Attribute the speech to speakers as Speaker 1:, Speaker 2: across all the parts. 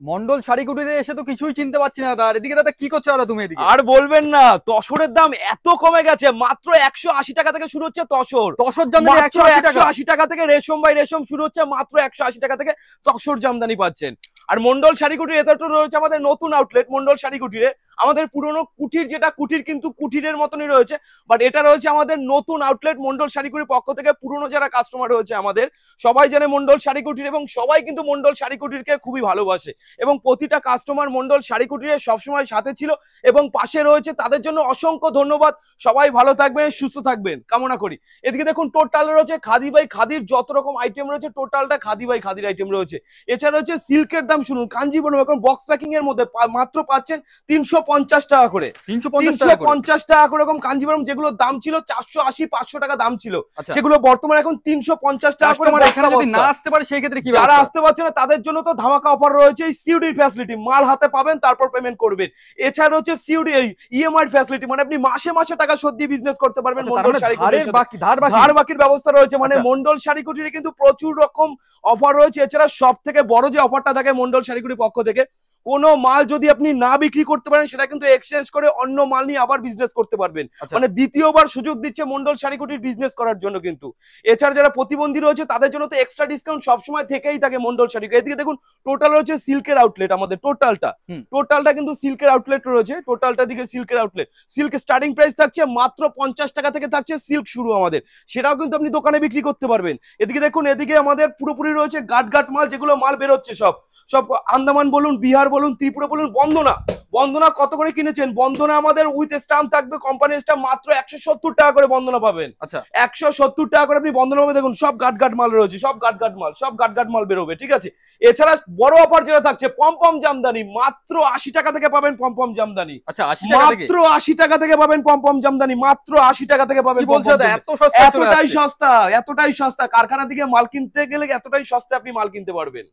Speaker 1: মন্ডল শাড়ি কুটিরে এসে তো কিছুই চিনতে পারছি না দাদা। এদিকে দাদা কি করছো দাদা তুমি এদিকে?
Speaker 2: আর বলবেন না, তসরের দাম এত কমে গেছে, মাত্র 180 টাকা থেকে শুরু হচ্ছে তসর।
Speaker 1: তসর জামদানি
Speaker 2: 180 টাকা থেকে, রেশম বাই রেশম শুরু হচ্ছে মাত্র 180 টাকা থেকে তসর জামদানি পাচ্ছেন। আর মন্ডল শাড়ি কুটির এটা তো রয়েছে আমাদের নতুন আউটলেট মন্ডল শাড়ি কুটিরে। আমাদের পুরনো কুটির যেটা কুটির কিন্তু কুটিরের মতনই রয়েছে, বাট এটা রয়েছে আমাদের নতুন আউটলেট মন্ডল শাড়ি কুটির পক্ষ থেকে। পুরনো যারা কাস্টমার রয়েছে আমাদের সবাই জানে মন্ডল শাড়ি কুটির, এবং সবাই কিন্তু মন্ডল শাড়ি কুটিরকে খুবই ভালোবাসে, এবং প্রতিটা কাস্টমার মন্ডল শাড়ি কুটিরের সবসময় সাথে ছিল এবং পাশে রয়েছে। তাদের জন্য অসংখ্য ধন্যবাদ। সবাই ভালো থাকবেন, সুস্থ থাকবেন কামনা করি। এদিকে দেখুন টোটাল রয়েছে খাদি বাই খাদির যত রকম আইটেম রয়েছে, টোটালটা খাদি বাই খাদির আইটেম রয়েছে। এছাড়া রয়েছে সিল্কের দাম শুনুন, কাঞ্জিবরম এখন বক্স প্যাকিং এর মধ্যে মাত্র পাচ্ছেন 350 টাকা করে। 350 টাকা করে এরকম কাঞ্জিবরম, যেগুলো দাম ছিল 480 500 টাকা দাম ছিল, সেগুলো বর্তমানে এখন 350 টাকা করে।
Speaker 1: যদি না আসতে পারে সেই ক্ষেত্রে কি?
Speaker 2: যারা আসতে পারছে না তাদের জন্য তো ধামাকা অফার রয়েছে। সিউডি ফ্যাসিলিটি, মাল হাতে পাবেন তারপর পেমেন্ট করবেন। এছাড়া হচ্ছে সিউডি ইএমআই ফ্যাসিলিটি, মানে আপনি মাসে মাসে টাকা শোধ দিয়ে বিজনেস করতে পারবেন। মন্ডল শাড়ি কুটির ধার বাকির ব্যবস্থা রয়েছে, মানে মন্ডল শাড়ি কুটিরে কিন্তু প্রচুর রকম অফার রয়েছে। এছাড়া সব থেকে বড় যে অফারটা থাকে মন্ডল শাড়ি কুটির পক্ষ থেকে, কোনো মাল যদি আপনি না বিক্রি করতে পারেন সেটা কিন্তু এক্সচেঞ্জ করে অন্য মাল নিয়ে আবার বিজনেস করতে পারবেন। মানে দ্বিতীয়বার সুযোগ দিচ্ছে মন্ডল শাড়ি কুটির বিজনেস করার জন্য কিন্তু। এছাড়া যারা প্রতিবন্ধী রয়েছে তাদের জন্য তো এক্সট্রা ডিসকাউন্ট সবসময় থেকেই থাকে মন্ডল শাড়ি। এদিকে দেখুন টোটাল রয়েছে সিল্কের আউটলেট, আমাদের টোটালটা কিন্তু সিল্কের আউটলেট রয়েছে। টোটালটা দিকে সিল্কের আউটলেট, সিল্ক স্টার্টিং প্রাইস থাকছে মাত্র 50 টাকা থেকে থাকছে সিল্ক শুরু আমাদের, সেটাও কিন্তু আপনি দোকানে বিক্রি করতে পারবেন। এদিকে দেখুন, এদিকে আমাদের পুরোপুরি রয়েছে গাট মাল, যেগুলো মাল বেরোচ্ছে সব আন্দামান বলুন, বিহার বলুন, ত্রিপুরা বলুন। বন্দনা কত করে কিনেছেন? বন্দনা আমাদের উইথ স্টাম্প থাকবে, কোম্পানির স্টাম্প, মাত্র 170 টাকা করে বন্দনা পাবেন। আচ্ছা, 170 টাকা করে আপনি বন্দনা পাবেন। দেখুন সব গাট মাল রয়েছে, সব গাট মাল বেরোবে, ঠিক আছে। এছাড়া বড় অফার যেটা থাকছে পমপম জামদানি, মাত্র 80 টাকা থেকে পাবেন পমপম জামদানি। আচ্ছা, মাত্র 80 টাকা থেকে পাবেন পমপম জামদানি, মাত্র 80 টাকা থেকে পাবেন। এতটাই সস্তা কারখানা থেকে মাল কিনতে গেলে এতটাই সস্তা আপনি মাল কিনতে পারবেন।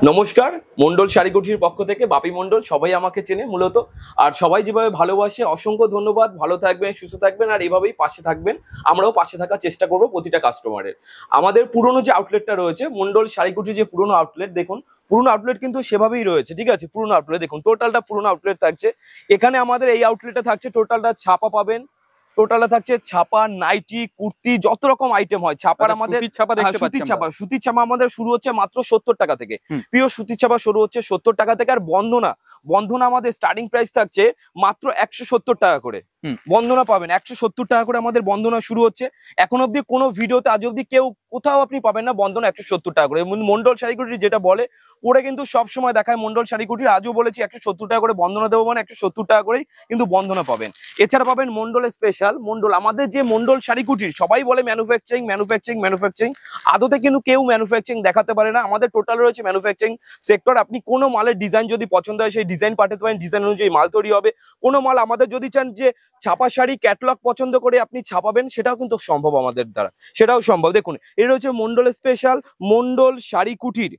Speaker 2: নমস্কার, মন্ডল শাড়ি কুটির পক্ষ থেকে বাপি মন্ডল, সবাই আমাকে চেনে মূলত। আর সবাই যেভাবে ভালোবাসে অসংখ্য ধন্যবাদ। ভালো থাকবেন, সুস্থ থাকবেন, আর এভাবেই পাশে থাকবেন। আমরাও পাশে থাকার চেষ্টা করবো প্রতিটা কাস্টমারের। আমাদের পুরনো যে আউটলেটটা রয়েছে মন্ডল শাড়ি কুটির, যে পুরনো আউটলেট, দেখুন পুরনো আউটলেট কিন্তু সেভাবেই রয়েছে, ঠিক আছে। পুরনো আউটলেট দেখুন, টোটালটা পুরনো আউটলেট থাকছে। এখানে আমাদের এই আউটলেটে থাকছে টোটালটা ছাপা পাবেন, টোটালটা থাকছে ছাপা, নাইটি, কুর্তি, যত রকম আইটেম হয় ছাপার। আমাদের সুতির ছাপা আমাদের শুরু হচ্ছে মাত্র 70 টাকা থেকে, প্রিয় সুতির ছাপা শুরু হচ্ছে 70 টাকা থেকে। আর বন্ধনা আমাদের স্টার্টিং প্রাইস থাকছে মাত্র 170 টাকা করে। বন্ধনা পাবেন 170 টাকা করে, আমাদের বন্ধনা শুরু হচ্ছে। এখন অব্দি কোনো ভিডিওতে আজ অব্দি কেউ কোথাও আপনি পাবেন না বন্ধনা 170 টাকা করে। মন্ডল শাড়ি কুটির যেটা বলে ওরা কিন্তু সবসময় দেখায় মন্ডল শাড়ি কুটির। আজও বলেছি 170 টাকা করে বন্ধনা দেবো, মানে 170 টাকা করেই কিন্তু বন্ধনা পাবেন। এছাড়া পাবেন মন্ডলের স্পেশাল মন্ডল, আমাদের যে মন্ডল শাড়ি কুটির সবাই বলে ম্যানুফ্যাকচারিং, আদতে কিন্তু কেউ ম্যানুফ্যাকচারিং দেখাতে পারে না। আমাদের টোটাল রয়েছে ম্যানুফ্যাকচারিং সেক্টর। আপনি কোনো মালের ডিজাইন যদি পছন্দ হয় সেই ডিজাইন পাঠাতে পারেন, ডিজাইন অনুযায়ী মাল তৈরি হবে। কোনো মাল আমাদের যদি চান যে ছাপা শাড়ি ক্যাটালগ পছন্দ করে আপনি ছাপাবেন, সেটাও কিন্তু সম্ভব আমাদের দ্বারা, সেটাও সম্ভব। দেখুন এটা হচ্ছে মন্ডলের স্পেশাল মন্ডল শাড়ি কুটির,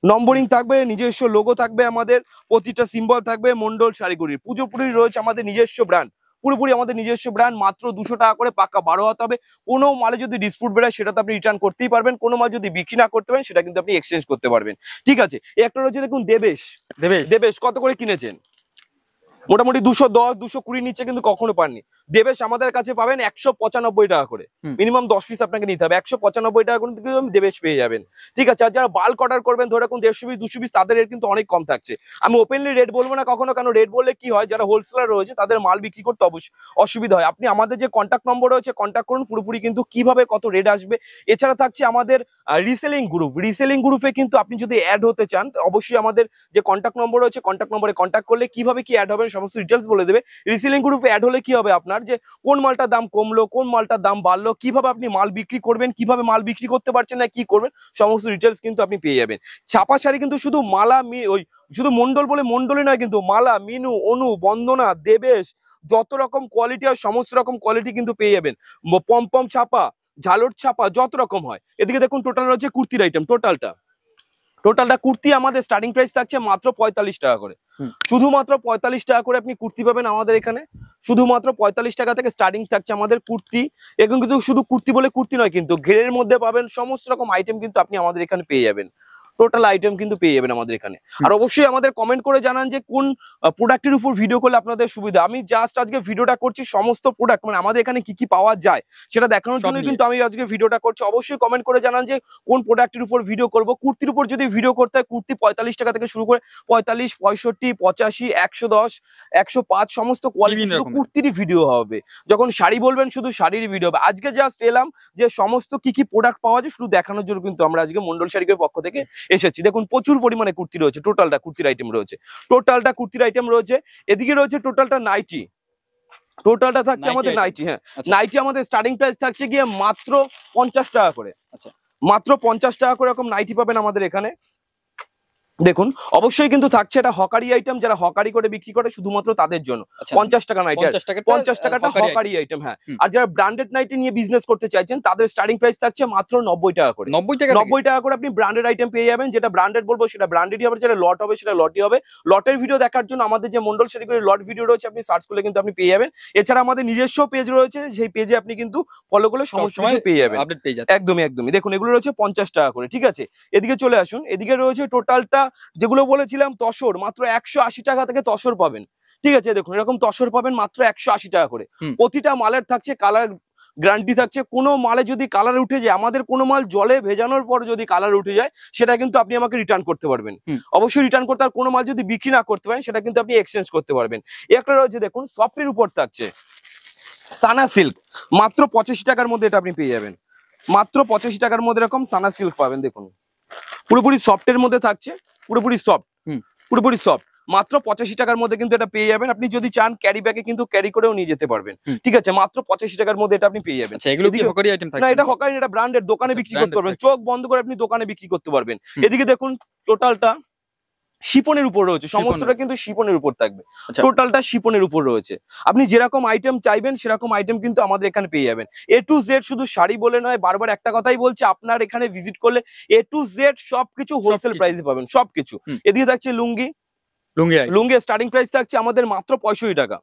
Speaker 2: নম্বরিং থাকবে, নিজস্ব লোগো থাকবে, আমাদের প্রতিটা সিম্বল থাকবে মন্ডল শাড়ি কুটির। পুজোপুরি রয়েছে আমাদের নিজস্ব ব্র্যান্ড, পুরোপুরি আমাদের নিজস্ব ব্র্যান্ড। মাত্র 200 টাকা করে, পাক্কা 12 হাতে হবে। কোনো মালে যদি ডিসপুট বেড়ায় সেটা তো আপনি রিটার্ন করতেই পারবেন। কোনো মাল যদি বিক্রি না করতে পারেন সেটা কিন্তু আপনি এক্সচেঞ্জ করতে পারবেন, ঠিক আছে। একটা রয়েছে দেখুন দেবেশ কত করে কিনেছেন? মোটামুটি 210 220 নিচে কিন্তু কখনো পাননি। দেবেশ আমাদের কাছে পাবেন 195 টাকা করে, মিনিমাম 10 পিস আপনাকে নিতে হবে। 195 টাকা করে দেবেশ পেয়ে যাবেন, ঠিক আছে। আর যারা বাল্ক অর্ডার করবেন ধরে রাখুন 150 পিস 200 পিস, তাদের রেট কিন্তু অনেক কম থাকছে। আমি ওপেনলি রেট বলবো না কখনো, কারণ রেট বললে কি হয়, যারা হোলসেলার রয়েছে তাদের মাল বিক্রি করতে অসুবিধা হয়। আপনি আমাদের যে কন্ট্যাক্ট নম্বর রয়েছে কন্ট্যাক্ট করুন, পুরোপুরি কিন্তু কিভাবে কত রেট আসবে। এছাড়া থাকছে আমাদের রিসেলিং গ্রুপে কিন্তু আপনি যদি অ্যাড হতে চান অবশ্যই আমাদের যে কন্ট্যাক্ট নম্বর রয়েছে কন্ট্যাক্ট নম্বরে কন্ট্যাক্ট করলে কিভাবে কি অ্যাড হবে সমস্ত ডিটেলস বলে দেবে। রিসেলিং গ্রুপে অ্যাড হলে কি হবে আপনার, যে কোন মালটার দাম কমলো, কোন মালটার দাম বাড়লো, কিভাবে আপনি মাল বিক্রি করবেন, কিভাবে মাল বিক্রি করতে পারছেন না কি করবেন, সমস্ত ডিটেলস কিন্তু আপনি পেয়ে যাবেন। ছাপা শাড়ি কিন্তু শুধু শুধু মন্ডল বলে মন্ডলই নয়, কিন্তু মালা, মিনু, অনু, বন্দনা, দেবেশ, যত রকম কোয়ালিটি আর সমস্ত রকম কোয়ালিটি কিন্তু পেয়ে যাবেন। পমপম ছাপা, ঝালর ছাপা, যত রকম হয়। এদিকে দেখুন টোটাল রয়েছে কুর্তির আইটেম, টোটালটা টোটালটা কুর্তি আমাদের স্টার্টিং প্রাইস থাকছে মাত্র 45 টাকা করে। শুধুমাত্র 45 টাকা করে আপনি কুর্তি পাবেন আমাদের এখানে। শুধুমাত্র 45 টাকা থেকে স্টার্টিং থাকছে আমাদের কুর্তি। এখন কিন্তু শুধু কুর্তি বলে কুর্তি নয়, কিন্তু ঘেরের মধ্যে পাবেন সমস্ত রকম আইটেম কিন্তু আপনি আমাদের এখানে পেয়ে যাবেন। টোটাল আইটেম কিন্তু পেয়ে যাবেন আমাদের এখানে। আর অবশ্যই আমাদের কমেন্ট করে জানান যে কোন প্রোডাক্টের উপর ভিডিও করলে আপনাদের সুবিধা। আমি জাস্ট আজকে ভিডিওটা করছি সমস্ত প্রোডাক্ট মানে আমাদের এখানে কি কি পাওয়া যায় সেটা দেখানোর জন্য কিন্তু আমি আজকে ভিডিওটা করছি। অবশ্যই কমেন্ট করে জানান যে কোন প্রোডাক্টের উপর ভিডিও করব। কুর্তির উপর যদি ভিডিও করতে হয়, কুর্তি 45 টাকা থেকে শুরু করে 45, 65, 85, 110, 105 সমস্ত কোয়ালিটি শুধু কুর্তিরই ভিডিও হবে। যখন শাড়ি বলবেন শুধু শাড়ির ভিডিও হবে। আজকে জাস্ট এলাম যে সমস্ত কি কি প্রোডাক্ট পাওয়া যায় শুধু দেখানোর জন্য কিন্তু আমরা আজকে মন্ডল শাড়ির পক্ষ থেকে এসেছি। দেখুন প্রচুর পরিমাণে কুর্তি রয়েছে, টোটালটা কুর্তির আইটেম রয়েছে, টোটালটা কুর্তির আইটেম রয়েছে। এদিকে রয়েছে টোটালটা নাইটি, টোটালটা থাকছে আমাদের নাইটি। হ্যাঁ, নাইটি আমাদের স্টার্টিং প্রাইস থাকছে গিয়ে মাত্র 50 টাকা করে। আচ্ছা, মাত্র 50 টাকা করে এরকম নাইটি পাবেন আমাদের এখানে। দেখুন অবশ্যই কিন্তু থাকছে এটা হকারি আইটেম, যারা হকারি করে বিক্রি করে শুধুমাত্র তাদের জন্য 50 টাকা নাইটি, 50 টাকাটা হকারি আইটেম। হ্যাঁ, আর যারা ব্র্যান্ডেড নাইটি নিয়ে বিজনেস করতে চাইছেন তাদের স্টার্টিং প্রাইস থাকছে মাত্র 90 টাকা করে। 90 টাকা করে আপনি ব্র্যান্ডেড আইটেম পেয়ে যাবেন। যেটা ব্র্যান্ডেড বলবো সেটা ব্র্যান্ডেডই হবে, যেটা লট হবে সেটা লটই হবে। লটের ভিডিও দেখার জন্য আমাদের যে মন্ডল শাড়িগুলির লট ভিডিও রয়েছে আপনি সার্চ করলে কিন্তু আপনি পেয়ে যাবেন। এছাড়া আমাদের নিজস্ব পেজ রয়েছে, সেই পেজে আপনি কিন্তু ফলো করলে সমস্ত কিছু পেয়ে যাবেন। একদমই একদমই। দেখুন এগুলো রয়েছে 50 টাকা করে, ঠিক আছে। এদিকে চলে আসুন, এদিকে রয়েছে টোটালটা যেগুলো বলেছিলাম তসর, মাত্র 180 টাকা থেকে তসর পাবেন, ঠিক আছে। দেখুন এরকম তসর পাবেন মাত্র 180 টাকা করে। প্রতিটা মালের থাকছে কালার গ্যারান্টি থাকছে। কোনো মালে যদি কালার উঠে যায়, আমাদের কোনো মাল জলে ভেজানোর পর যদি কালার উঠে যায় সেটা কিন্তু আপনি আমাকে রিটার্ন করতে পারবেন। অবশ্যই রিটার্ন করতে, আর কোনো মাল যদি বিক্রি না করতে পারেন সেটা কিন্তু আপনি এক্সচেঞ্জ করতে পারবেন। একটা রয়েছে দেখুন সফটের উপর থাকছে সানা সিল্ক, মাত্র 85 টাকার মধ্যে এটা আপনি পেয়ে যাবেন। মাত্র 85 টাকার মধ্যে এরকম সানা সিল্ক পাবেন। দেখুন পুরোপুরি সফটের মধ্যে থাকছে, পুরোপুরি সফট, পুরোপুরি সফট। মাত্র 85 টাকার মধ্যে কিন্তু এটা পেয়ে যাবেন। আপনি যদি চান ক্যারি ব্যাগে কিন্তু ক্যারি করেও নিয়ে যেতে পারবেন, ঠিক আছে। মাত্র 85 টাকার মধ্যে এটা আপনি পেয়ে যাবেন।
Speaker 3: এগুলো কি হকারি আইটেম থাকে?
Speaker 2: না, এটা হকারি, এটা ব্র্যান্ডেড, দোকানে বিক্রি করতে পারবেন, চোখ বন্ধ করে আপনি দোকানে বিক্রি করতে পারবেন। এদিকে দেখুন টোটালটা শিপনের উপর রয়েছে, সমস্তটা কিন্তু শিপনের উপর থাকবে। টোটালটা শিপনের উপর রয়েছে। আপনি যেরকম আইটেম চাইবেন সেরকম আইটেম কিন্তু আমাদের এখানে পেয়ে যাবেন। A to Z, শুধু শাড়ি বলে নয়, বারবার একটা কথাই বলছি, আপনার এখানে ভিজিট করলে A to Z সবকিছু হোলসেল প্রাইসে পাবেন, সবকিছু। এদিকে থাকছে লুঙ্গি, লুঙ্গি স্টার্টিং প্রাইস থাকছে আমাদের মাত্র 65 টাকা।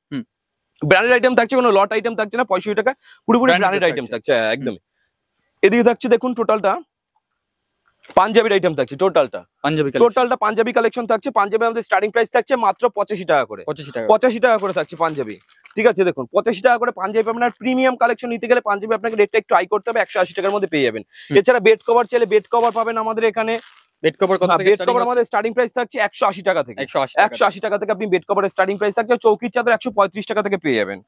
Speaker 2: ব্র্যান্ডেড আইটেম থাকছে, কোনো লট আইটেম থাকছে না, 65 টাকা পুরোপুরি ব্র্যান্ডেড আইটেম থাকছে একদমই। এদিকে থাকছে দেখুন টোটালটা পাঞ্জাবির আইটেম থাকছে, টোটালটা পাঞ্জাবি কালেকশন থাকছে। পাঞ্জাবি আমাদের স্টার্টিং প্রাইস থাকছে মাত্র 85 টাকা করে, 85 টাকা করে থাকছে পাঞ্জাবি, ঠিক আছে। দেখুন 85 টাকা করে পাঞ্জাবি। আপনার প্রিমিয়াম কালেকশন নিতে গেলে পাঞ্জাবি আপনাকে রেটটা একটু হাই করতে হবে, 180 টাকার মধ্যে পেয়ে যাবেন। এছাড়া বেড কভার চাইলে বেড কভার পাবেন আমাদের এখানে। বেড কভার আমাদের স্টার্টিং প্রাইস থাকছে 180 টাকা থেকে, 180 টাকা থেকে আপনি বেড কভারের স্টার্টিং প্রাইস থাকছে। চৌকির চাদর 135 টাকা থেকে পেয়ে যাবেন,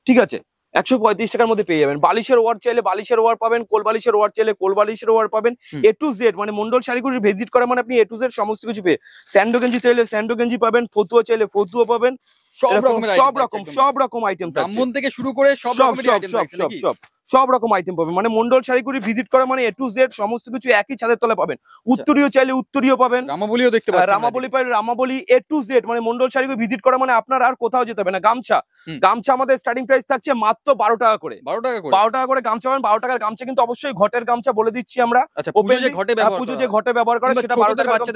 Speaker 2: ঠিক আছে। 135 টাকার মধ্যে পেয়ে যাবেন। বালিশের ওয়ার চাইলে বালিশের ওয়ার পাবেন, কোল বালিশের ওয়ার চাইলে কোল বালিশের ওয়ার পাবেন। A to Z মানে মন্ডল শাড়িগুলি ভিজিট করা মানে আপনি A to Z সমস্ত কিছু পেয়ে। স্যান্ডো গেঞ্জি চাইলে স্যান্ডো গেঞ্জি পাবেন, ফতুয়া চাইলে ফতুয়া পাবেন, সব রকম আইটেম
Speaker 3: ব্রাহ্মণ থেকে শুরু করে সব
Speaker 2: রকম আইটেম পাবেন। মানে মন্ডল শাড়িগুলি ভিজিট করা মানে A to Z সমস্ত কিছু একই ছাদের তলায় পাবেন। উত্তরীয় চাইলে উত্তরীয় পাবেন,
Speaker 3: রামাবলিও দেখতে পাচ্ছেন,
Speaker 2: রামাবলি পাবেন, রামাবলি। A to Z মানে মন্ডল শাড়িগুলি ভিজিট করা মানে আপনার আর কোথাও যেতে হবে না। গামছা, গামছা আমাদের স্টার্টিং প্রাইস থাকছে মাত্র 12 টাকা করে, 12 টাকা করে গামছা পাবেন। 12 টাকার গামছা কিন্তু অবশ্যই ঘটের গামছা বলে দিচ্ছি আমরা। পুজো যে ঘটে ব্যবহার করে সেটা 12 টাকার গামছা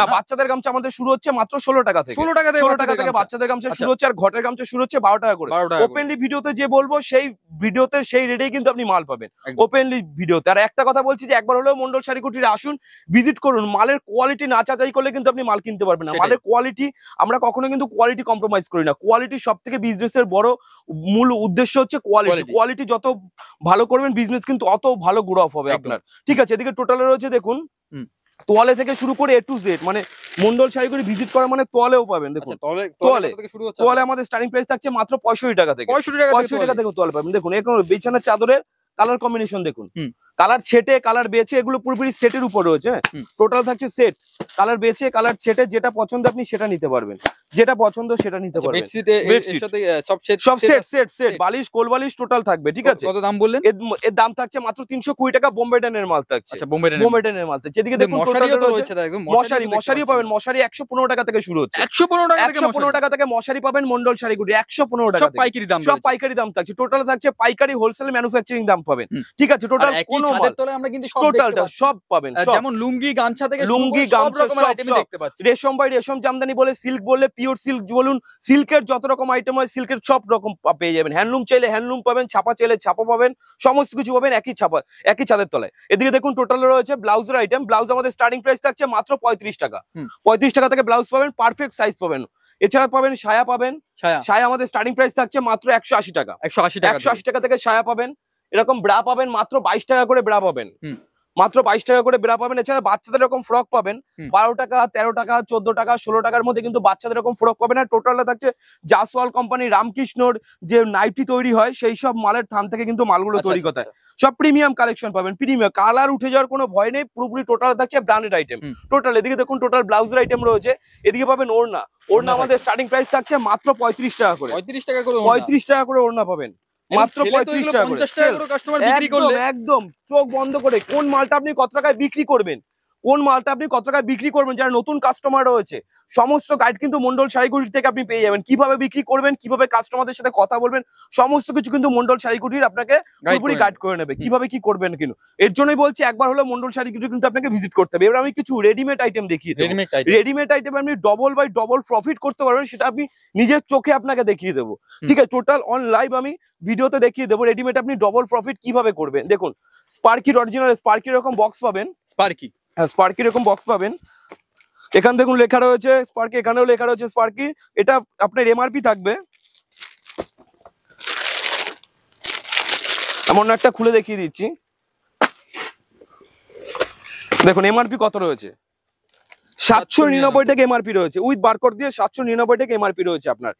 Speaker 2: না, বাচ্চাদের গামছা আমাদের শুরু হচ্ছে মাত্র 16 টাকা থেকে, 16 টাকা থেকে বাচ্চাদের গামছা শুরু হচ্ছে। আর ঘটের গামছা শুরু হচ্ছে 12 টাকা করে। ওপেনলি ভিডিওতে যে বলবো সেই ভিডিওতে সেই রেটেই কিন্তু আপনি মাল পাবেন ওপেনলি ভিডিওতে। আর একটা কথা বলছি যে একবার হলেও মন্ডল শাড়ি কুটিরে আসুন, ভিজিট করুন। মালের কোয়ালিটি না যাচাই করলে কিন্তু আপনি মাল কিনতে পারবেন না। মালের কোয়ালিটি, আমরা কখনো কিন্তু কোয়ালিটি কম্প্রোমাইজ করি না। কোয়ালিটি সবথেকে বিজনেসের বড় মূল উদ্দেশ্য হচ্ছে কোয়ালিটি। কোয়ালিটি যত ভালো করবেন বিজনেস কিন্তু অত ভালো গ্রো আপ হবে আপনার, ঠিক আছে। এদিকে টোটালে রয়েছে দেখুন তোয়ালে থেকে শুরু করে A to Z মানে মন্ডল শাড়িগুলি ভিজিট করা মানে তোয়ালেও পাবেন। দেখুন তোয়ালে আমাদের স্টার্টিং প্রাইস থাকছে মাত্র 65 টাকা থেকে, 65 টাকা থেকে তোয়ালে পাবেন। দেখুন এখন বিছানার চাদরের কালার কম্বিনেশন দেখুন, কালার ছেটে কালার বেছে এগুলো পুরোপুরি সেটের উপর রয়েছে। টোটাল থাকছে সেট, কালার বেছে কালার ছেটে, যেটা পছন্দ আপনি সেটা নিতে পারবেন, যেটা পছন্দ সেটা নিতে পারবেন। সব সেট বালিশ কোল বালিশ টোটাল থাকবে, ঠিক আছে।
Speaker 3: কত দাম বললেন?
Speaker 2: এর দাম থাকছে মাত্র 320 টাকা। বোম্বে ডানের মাল থাকছে, বোম্বে ডানের মাল থাকছে। যেদিকে দেখুন মশারিও পাবেন। মশারি 115 টাকা থেকে শুরু হচ্ছে, 115 টাকা থেকে মশারি পাবেন মন্ডল শাড়িগুলি 115 টাকা।
Speaker 3: সব পাইকারি দাম,
Speaker 2: সব পাইকারি দাম থাকছে। টোটাল থাকছে পাইকারি হোলসেল ম্যানুফ্যাকচারিং দাম পাবেন, ঠিক আছে। টোটাল কোন কোনো
Speaker 1: ছাদের তলায় আমরা কিন্তু সব দেখতে
Speaker 2: টোটালটা
Speaker 1: পাচ্ছি।
Speaker 2: সব পাবেন, সব।
Speaker 1: যেমন লুঙ্গি গামছা থেকে
Speaker 2: লুঙ্গি,
Speaker 1: সব
Speaker 2: গামছা,
Speaker 1: রকমের
Speaker 2: সব,
Speaker 1: আইটেম
Speaker 2: সব।
Speaker 1: দেখতে পাচ্ছি।
Speaker 2: রেশম বাই রেশম জামদানি বলে, সিল্ক বললে পিওর সিল্ক বলুন, সিল্কের যত রকম আইটেম হয় সিল্কের সব রকম পেয়ে যাবেন। হ্যান্ডলুম চাইলে হ্যান্ডলুম পাবেন, ছাপা চাইলে ছাপা পাবেন, সমস্ত কিছু পাবেন একই ছাপা, একই ছাদের তলায়। এদিকে দেখুন টোটাল রয়েছে ব্লাউজের আইটেম। ব্লাউজ আমাদের স্টার্টিং প্রাইস থাকছে মাত্র 35 টাকা। 35 টাকা থেকে ব্লাউজ পাবেন, পারফেক্ট সাইজ পাবেন। এছাড়া পাবেন সায়া পাবেন। সায়া আমাদের স্টার্টিং প্রাইস থাকছে মাত্র 180 টাকা। 180 টাকা থেকে সায়া পাবেন। এরকম ব্রা পাবেন মাত্র 22 টাকা করে ব্রা পাবেন, মাত্র 22 টাকা করে ব্রা পাবেন। এছাড়া বাচ্চাদের এরকম ফ্রক পাবেন 12 টাকা, 13 টাকা, 14 টাকা, 16 টাকার মধ্যে কিন্তু বাচ্চাদের এরকম ফ্রক পাবেন। আর টোটালটা থাকছে জাসওয়াল কোম্পানি, রামকৃষ্ণর যে নাইটি তৈরি হয় সেই সব মালের থান থেকে কিন্তু মালগুলো তৈরি করতে হয়। সব প্রিমিয়াম কালেকশন পাবেন, প্রিমিয়াম, কালার উঠে যাওয়ার কোনো ভয় নেই, পুরোপুরি টোটাল থাকছে ব্র্যান্ডেড আইটেম। টোটাল এদিকে দেখুন টোটাল ব্লাউজের আইটেম রয়েছে। এদিকে পাবেন ওড়না। ওড়না আমাদের স্টার্টিং প্রাইস থাকছে মাত্র 35 টাকা করে।
Speaker 1: 35 টাকা করে
Speaker 2: 35 টাকা করে ওড়না পাবেন, মাত্র 35 টাকা করে।
Speaker 1: 50 টাকা করে কাস্টমার বিক্রি করলে
Speaker 2: একদম চোখ বন্ধ করে কোন মালটা আপনি কত টাকায় বিক্রি করবেন, কোন মালটা আপনি কত টাকায় বিক্রি করবেন, যারা নতুন কাস্টমার রয়েছে সমস্ত গাইড কিন্তু মন্ডল শাড়িকুটির থেকে আপনি পেয়ে যাবেন। কিভাবে বিক্রি করবেন, কিভাবে কাস্টমারদের সাথে কথা বলবেন, সমস্ত কিছু কিন্তু মন্ডল শাড়িকুটির আপনাকে পুরোপুরি গাইড করে নেবে কিভাবে কি করবেন। কিন্তু এর জন্যই বলছি একবার হলো মন্ডল শাড়িকুটি কিন্তু আপনাকে ভিজিট করতে হবে। এবার আমি কিছু রেডিমেড আইটেম দেখিয়ে দেবো। রেডিমেড আইটেম আপনি ডবল বাই ডবল প্রফিট করতে পারবেন, সেটা আপনি নিজের চোখে আপনাকে দেখিয়ে দেবো। ঠিক আছে, টোটাল অন লাইভ আমি ভিডিওতে দেখিয়ে দেবো রেডিমেড আপনি ডবল প্রফিট কিভাবে করবেন। দেখুন স্পার্কির অরিজিনাল স্পার্কির এরকম বক্স পাবেন,
Speaker 1: স্পার্কি,
Speaker 2: হ্যাঁ স্পার্কি এরকম বক্স পাবেন। এখানে দেখুন লেখা রয়েছে স্পার্কি, এখানেও লেখা রয়েছে স্পার্কি। এটা আপনার এমআরপি থাকবে, এমন একটা খুলে দেখিয়ে দিচ্ছি। দেখুন এমআরপি কত রয়েছে, 799 টাকা এমআরপি রয়েছে, উইথ বারকোড দিয়ে 799 টাকা এমআরপি রয়েছে আপনার।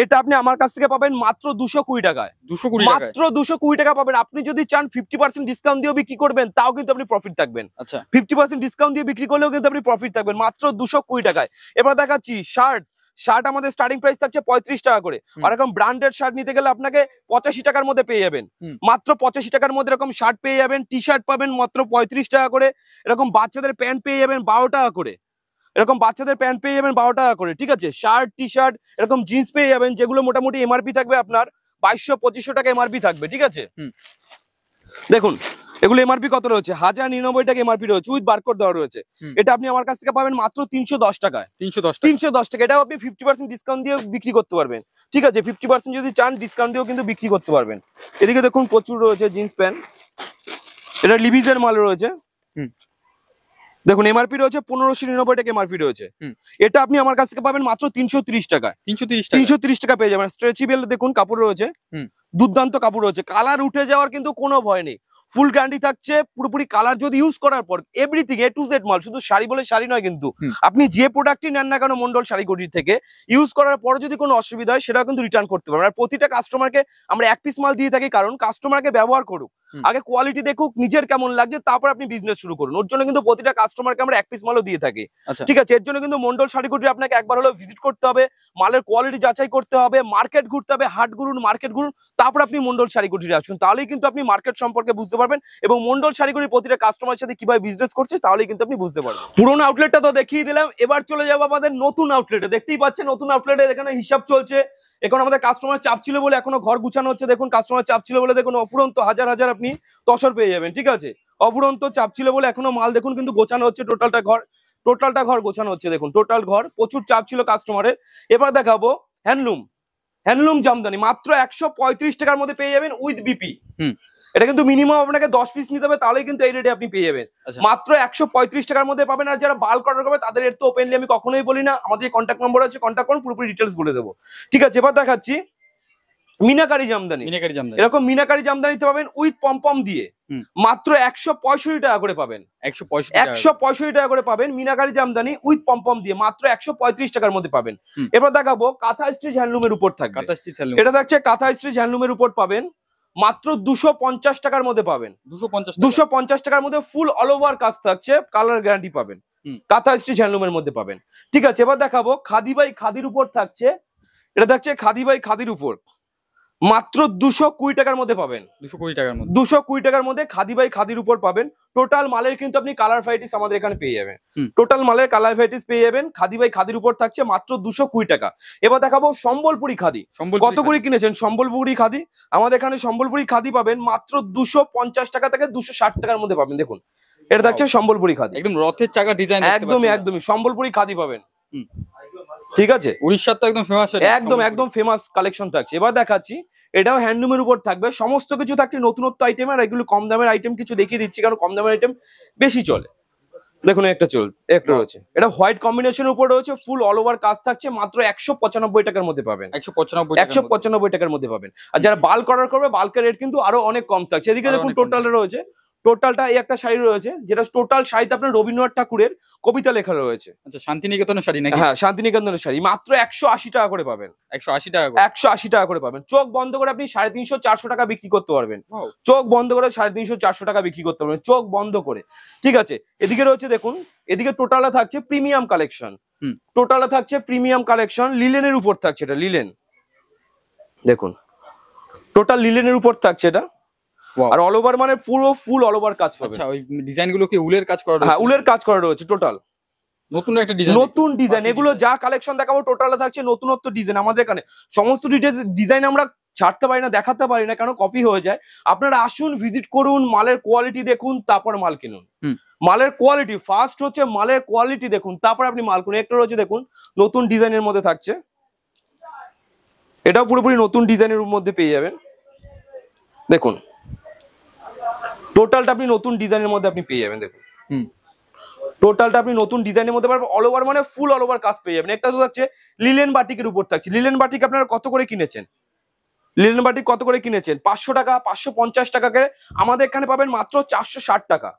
Speaker 2: এটা আপনি আমার কাছ থেকে পাবেন মাত্র 220 টাকায়,
Speaker 3: 220 টাকায়,
Speaker 2: মাত্র 220 টাকা পাবেন। আপনি যদি চান 50% ডিসকাউন্ট দিয়েও বিক্রি করবেন তাও কিন্তু আপনি প্রফিট থাকবেন।
Speaker 3: আচ্ছা
Speaker 2: 50% ডিসকাউন্ট দিয়ে বিক্রি করলেও কিন্তু আপনি প্রফিট থাকবেন মাত্র 220 টাকায়। এবার দেখাচ্ছি শার্ট। শার্ট আমাদের স্টার্টিং প্রাইস থাকছে 35 টাকা করে। আর এরকম ব্র্যান্ডেড শার্ট নিতে গেলে আপনাকে 85 টাকার মধ্যে পেয়ে যাবেন, মাত্র 85 টাকার মধ্যে এরকম শার্ট পেয়ে যাবেন। টি শার্ট পাবেন মাত্র 35 টাকা করে। এরকম বাচ্চাদের প্যান্ট পেয়ে যাবেন 12 টাকা করে, এরকম বাচ্চাদের প্যান্ট পেয়ে যাবেন 12 টাকা করে। ঠিক আছে, শার্ট টি শার্ট এরকম জিন্স পেয়ে যাবেন, যেগুলো মোটামুটি এমআরপি থাকবে আপনার 2200-2500 টাকা এমআরপি থাকবে। ঠিক আছে, দেখুন এগুলো এমআরপি কত রয়েছে, 1099 টাকা এমআরপি রয়েছে, উইথ বারকোড দেওয়া রয়েছে। এটা আপনি আমার কাছ থেকে পাবেন মাত্র 310 টাকায়, 310 টাকা। এটাও আপনি 50% ডিসকাউন্ট দিয়ে বিক্রি করতে পারবেন। ঠিক আছে, 50% যদি চান ডিসকাউন্ট দিয়েও কিন্তু বিক্রি করতে পারবেন। এদিকে দেখুন প্রচুর রয়েছে জিন্স প্যান্ট, এটা লিভিজের মাল রয়েছে। দেখুন এমআরপি রয়েছে 1599 টাকা এমআরপি রয়েছে। এটা আপনি আমার কাছ থেকে পাবেন মাত্র 330 টাকায়, 330 টাকা পেয়ে যাবেন। স্ট্রেচেবল দেখুন কাপড় রয়েছে, দুর্দান্ত কাপড় রয়েছে, কালার উঠে যাওয়ার কিন্তু কোনো ভয় নেই, ফুল গ্যারান্টি থাকছে পুরোপুরি। কালার যদি ইউজ করার পর এভরিথিং এ টু জেড মাল, শুধু শাড়ি বলে শাড়ি নয় কিন্তু, আপনি যে প্রোডাক্টই নেন না কেন মন্ডল শাড়িকুটির থেকে ইউজ করার পর যদি কোনো অসুবিধা হয় সেটাও কিন্তু রিটার্ন করতে পারবেন। আর প্রতিটা কাস্টমারকে আমরা এক পিস মাল দিয়ে থাকি, কারণ কাস্টমারকে ব্যবহার করুক, আগে কোয়ালিটি দেখুক নিজের কেমন লাগছে, তারপর আপনি বিজনেস শুরু করুন। ওর জন্য কিন্তু প্রতিটা কাস্টমারকে আমরা এক পিস মালও দিয়ে থাকি। ঠিক আছে, এর জন্য কিন্তু মন্ডল শাড়িকুটি আপনাকে একবার হলেও ভিজিট করতে হবে, মালের কোয়ালিটি যাচাই করতে হবে, মার্কেট ঘুরতে হবে, হাট ঘুরুন, মার্কেট ঘুরুন, তারপর আপনি মন্ডল শাড়িকুটিতে আসুন। তাহলেই কিন্তু আপনি মার্কেট সম্পর্কে বুঝতে পারবেন এবং মন্ডল শাড়িকুটির প্রতিটা কাস্টমারের সাথে কিভাবে বিজনেস করছে তাহলেই কিন্তু আপনি বুঝতে পারবেন। পুরোনো আউটলেটটা তো দেখিয়ে দিলাম, এবার চলে যাবো আমাদের নতুন আউটলেটে। দেখতেই পাচ্ছেন নতুন আউটলেটে এখানে হিসাব চলছে। এখন আমাদের কাস্টমার চাপ ছিল বলে এখনো ঘর গুছানো হচ্ছে। দেখুন কাস্টমার চাপ ছিল বলে দেখুন অফুরন্ত হাজার হাজার আপনি তসর পেয়ে যাবেন। ঠিক আছে, অফুরন্ত চাপ ছিল বলে এখনো মাল দেখুন কিন্তু গোছানো হচ্ছে, টোটালটা ঘর গোছানো হচ্ছে। দেখুন টোটাল ঘর, প্রচুর চাপ ছিল কাস্টমারের। এবার দেখাবো হ্যান্ডলুম জামদানি, মাত্র 135 টাকার মধ্যে পেয়ে যাবেন উইথ বিপি। এটা কিন্তু মিনিমাম আপনাকে 10 পিস নিতে হবে, তাহলেই কিন্তু এই রেটে আপনি পেয়ে যাবেন। মাত্র 135 টাকার মধ্যে পাবেন। আর যারা বাল্ক অর্ডার করবে তাদের রেট তো ওপেনলি আমি কখনোই বলি না, আমাদের কন্ট্যাক্ট নম্বর আছে, কন্ট্যাক্ট করুন, পুরোপুরি ডিটেলস বলে দেবো। ঠিক আছে, এবার দেখাচ্ছি মিনাকারি জামদানি। এরকম মিনাকারি জামদানিতে পাবেন উইথ পমপম দিয়ে, মাত্র 165 টাকা করে পাবেন, 165 টাকা করে পাবেন মিনাকারি জামদানি উইথ পমপম দিয়ে, মাত্র 135 টাকার মধ্যে পাবেন। এবার দেখাবো কাঁথা স্টিচ হ্যান্ডলুমের উপর থাকবে, এটা থাকছে কাঁথা স্টিচ হ্যান্ডলুমের উপর পাবেন, মাত্র 250 টাকার মধ্যে পাবেন, 250 টাকার মধ্যে ফুল অল ওভার কাজ থাকছে, কালার গ্যারান্টি পাবেন, কাঁথা স্টিচ হ্যান্ডলুমের মধ্যে পাবেন। ঠিক আছে, এবার দেখাবো খাদি বাই খাদির উপর থাকছে, এটা থাকছে খাদি বাই খাদির উপর, মাত্র 220 টাকার মধ্যে পাবেন।
Speaker 3: 220 টাকার মধ্যে
Speaker 2: 220 টাকার মধ্যে খাদি বাই খাদির উপর পাবেন। টোটাল মালের কিন্তু আপনি কালার ভ্যারাইটিস আমাদের এখানে পেয়ে যাবেন।
Speaker 3: হুম।
Speaker 2: টোটাল মালের কালার ভ্যারাইটিস পেয়ে যাবেন, খাদি বাই খাদির উপর থাকছে মাত্র 220 টাকা। এবার দেখাবো সম্বলপুরি খাদি। কত করে কিনেছেন সম্বলপুরি খাদি? আমাদের এখানে সম্বলপুরি খাদি পাবেন মাত্র 250 টাকা থেকে 260 টাকার মধ্যে পাবেন। দেখুন এটা থাকছে সম্বলপুরি খাদি,
Speaker 3: একদম রথের চাকা ডিজাইন,
Speaker 2: একদমই সম্বলপুরি খাদি পাবেন।
Speaker 3: হুম।
Speaker 2: ঠিক আছে,
Speaker 3: উড়িষ্যার তো একদম ফেমাস,
Speaker 2: একদম ফেমাস কালেকশন থাকছে। এবার দেখাচ্ছি, এটাও হ্যান্ডলুমের উপর থাকবে, সমস্ত কিছু থাকছে নতুনত্ব আইটেম। আর এগুলো কম দামের আইটেম কিছু দেখিয়ে দিচ্ছি, কারণ কম দামের আইটেম বেশি চলে। দেখুন একটা রয়েছে, এটা হোয়াইট কম্বিনেশনের উপর রয়েছে, ফুল অল ওভার কাজ থাকছে, মাত্র 195 টাকার মধ্যে পাবেন। 195 টাকার মধ্যে পাবেন। আর যারা বাল্ক অর্ডার করবে, বাল্কের রেট কিন্তু আরো অনেক কম থাকছে। এদিকে দেখুন টোটালটা রয়েছে, টোটালটা এই একটা শাড়ি রয়েছে, যেটা টোটাল শাড়িতে আপনার রবীন্দ্রনাথ ঠাকুরের কবিতা লেখা রয়েছে।
Speaker 3: আচ্ছা, শান্তিনিকেতনের শাড়ি নাকি?
Speaker 2: হ্যাঁ, শান্তিনিকেতনের শাড়ি মাত্র 180 টাকা করে পাবেন।
Speaker 3: 180 টাকা করে,
Speaker 2: 180 টাকা করে পাবেন। চোখ বন্ধ করে আপনি 350-400 টাকা বিক্রি করতে পারবেন।
Speaker 3: Wow.
Speaker 2: চোখ বন্ধ করে 350-400 টাকা বিক্রি করতে পারবেন, চোখ বন্ধ করে। ঠিক আছে, এদিকে রয়েছে দেখুন, এদিকে টোটালটা থাকছে প্রিমিয়াম কালেকশন। টোটালটা থাকছে প্রিমিয়াম কালেকশন, লিলেনের উপর থাকছে, এটা লিলেন। দেখুন টোটাল লিলেনের উপর থাকছে এটা।
Speaker 3: Wow.
Speaker 2: আর অল ওভার মানে পুরো ফুল অল ওভার কাজ পাবেন।
Speaker 3: আচ্ছা, ওই ডিজাইন গুলো কি উলের কাজ করা?
Speaker 2: হ্যাঁ, উলের কাজ করা রয়েছে টোটাল।
Speaker 3: নতুন একটা ডিজাইন,
Speaker 2: নতুন ডিজাইন, এগুলো যা কালেকশন দেখাবো টোটালটা থাকছে নতুনত্ব ডিজাইন। আমাদের এখানে সমস্ত ডিজাইন আমরা ছাড়তে পারি না, দেখাতে পারি না, কারণ কপি হয়ে যায়। আপনারা আসুন, ভিজিট করুন, মালের কোয়ালিটি দেখুন, তারপর মাল কিনুন। মালের কোয়ালিটি ফার্স্ট হচ্ছে, মালের কোয়ালিটি দেখুন, তারপর আপনি মাল কিনুন। একটা রয়েছে দেখুন, নতুন ডিজাইনের মধ্যে থাকছে, এটাও পুরোপুরি নতুন ডিজাইনের মধ্যে পেয়ে যাবেন। দেখুন টোটালটা আপনি নতুন ডিজাইনের মধ্যে আপনি পেয়ে যাবেন। দেখুন টোটালটা আপনি নতুন ডিজাইনের মধ্যে পাবেন, অল ওভার মানে ফুল অল ওভার কাজ পেয়ে যাবেন। একটা তো থাকছে লিলেন বাটিকের উপর থাকছে। লিলেন বাটিক আপনারা কত করে কিনেছেন? লিলেন বাটিক কত করে কিনেছেন? 500 টাকা, 550 টাকা করে। আমাদের এখানে পাবেন মাত্র 460 টাকা।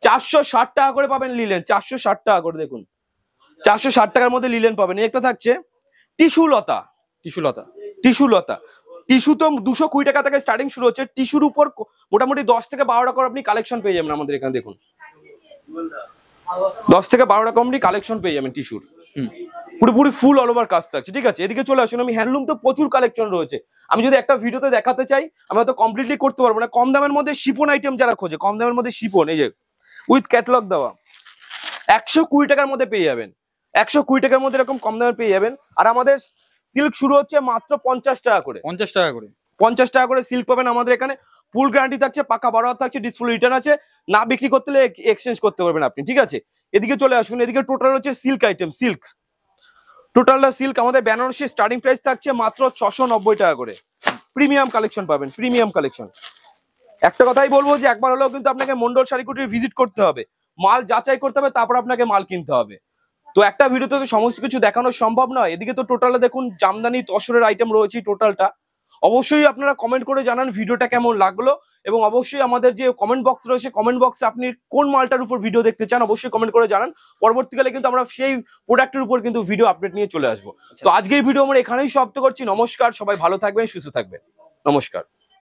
Speaker 2: 460 টাকা করে পাবেন লিলেন, 460 টাকা করে। দেখুন 460 টাকার মধ্যে লিলেন পাবেন। একটা থাকছে টিস্যুলতা। টিস্যু তো 220 টাকা থেকে স্টার্টিং শুরু হচ্ছে। টিস্যুর উপর মোটামুটি 10 থেকে 12 টাকা আপনি কালেকশন পেয়ে যাবেন আমাদের এখানে। দেখুন 10 থেকে 12 টাকা আপনি কালেকশন পেয়ে যাবেন টিস্যুর, পুরোপুরি ফুল অল ওভার কাজ থাকছে। ঠিক আছে, এদিকে চলে আসুন। আমি হ্যান্ডলুম তো প্রচুর কালেকশন রয়েছে, আমি যদি একটা ভিডিওতে দেখাতে চাই আমি হয়তো কমপ্লিটলি করতে পারবো না। কম দামের মধ্যে শিপন আইটেম যারা খোঁজে, কম দামের মধ্যে শিপন, এই যে উইথ ক্যাটালগ দেওয়া, 120 টাকার মধ্যে পেয়ে যাবেন। 120 টাকার মধ্যে এরকম কম দামে পেয়ে যাবেন। আর আমাদের সিল্ক শুরু হচ্ছে মাত্র 50 টাকা করে। 50 টাকা করে সিল্ক পাবেন আমাদের এখানে। ফুল গ্যারান্টি থাকছে, পাকা 12 হাত থাকছে, ডিসফুল রিটার্ন আছে, না বিক্রি করতে হলে এক্সচেঞ্জ করতে পারবেন আপনি। ঠিক আছে, এদিকে চলে আসুন। এদিকে টোটাল হচ্ছে সিল্ক আইটেম, টোটালটা সিল্ক। আমাদের বেনারসি স্টার্টিং প্রাইস থাকছে মাত্র 690 টাকা করে। প্রিমিয়াম কালেকশন পাবেন, প্রিমিয়াম কালেকশন। একটা কথাই বলবো যে একবার হলেও কিন্তু আপনাকে মন্ডল শাড়ি কুটির ভিজিট করতে হবে, মাল যাচাই করতে হবে, তারপর আপনাকে মাল কিনতে হবে। তো একটা ভিডিওতে তো সমস্ত কিছু দেখানো সম্ভব নয়। এদিকে তো টোটালটা দেখুন, জামদানি তসরের আইটেম রয়েছে টোটালটা। অবশ্যই আপনারা কমেন্ট করে জানান ভিডিওটা কেমন লাগলো, এবং অবশ্যই আমাদের যে কমেন্ট বক্স রয়েছে, কমেন্ট বক্সে আপনি কোন মালটার উপর ভিডিও দেখতে চান অবশ্যই কমেন্ট করে জানান। পরবর্তীকালে কিন্তু আমরা সেই প্রোডাক্টের উপর কিন্তু ভিডিও আপডেট নিয়ে চলে আসবো। তো আজকের ভিডিও আমরা এখানেই সমাপ্ত করছি। নমস্কার, সবাই ভালো থাকবেন, সুস্থ থাকবেন। নমস্কার।